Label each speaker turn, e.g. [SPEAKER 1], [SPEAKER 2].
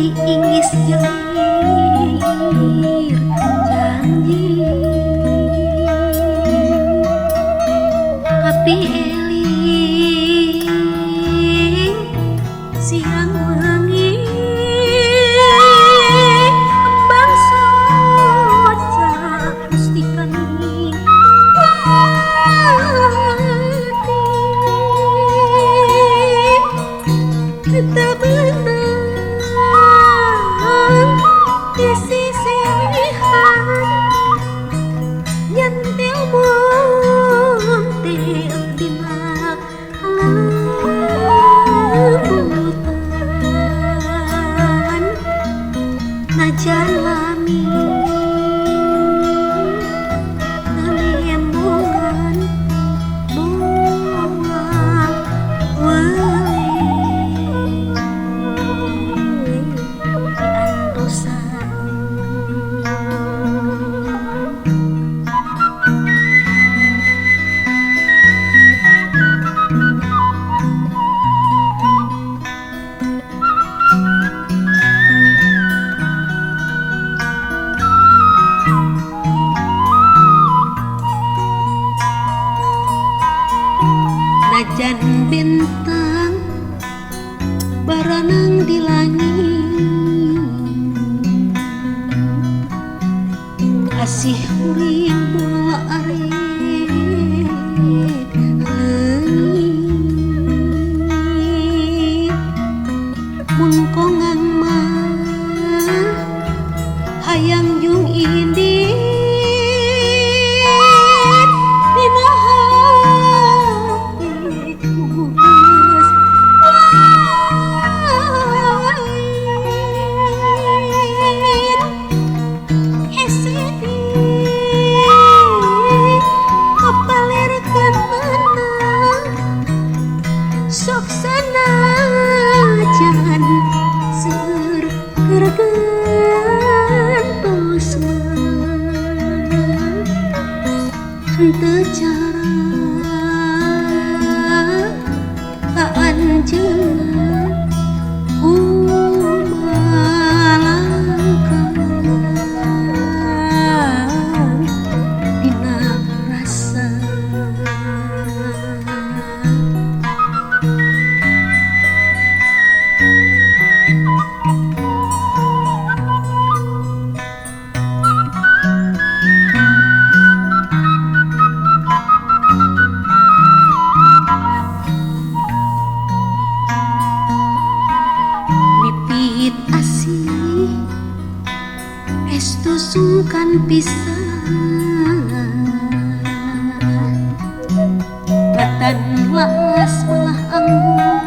[SPEAKER 1] diingis jelir janji tapi eling siang wengi kembang soca mustikan tetap benang di sisi nyentil muntil dina lembutan najan lami nganiembungan bunga najan bintang baranang di langit asih uring bola arit leungit mun kongang mah hayang jung indit dina sok sanajan seur gergantos henteu cara kaanjeungan kumalangkan dina rasa asih restu sungkan pisan batan laas malah anggun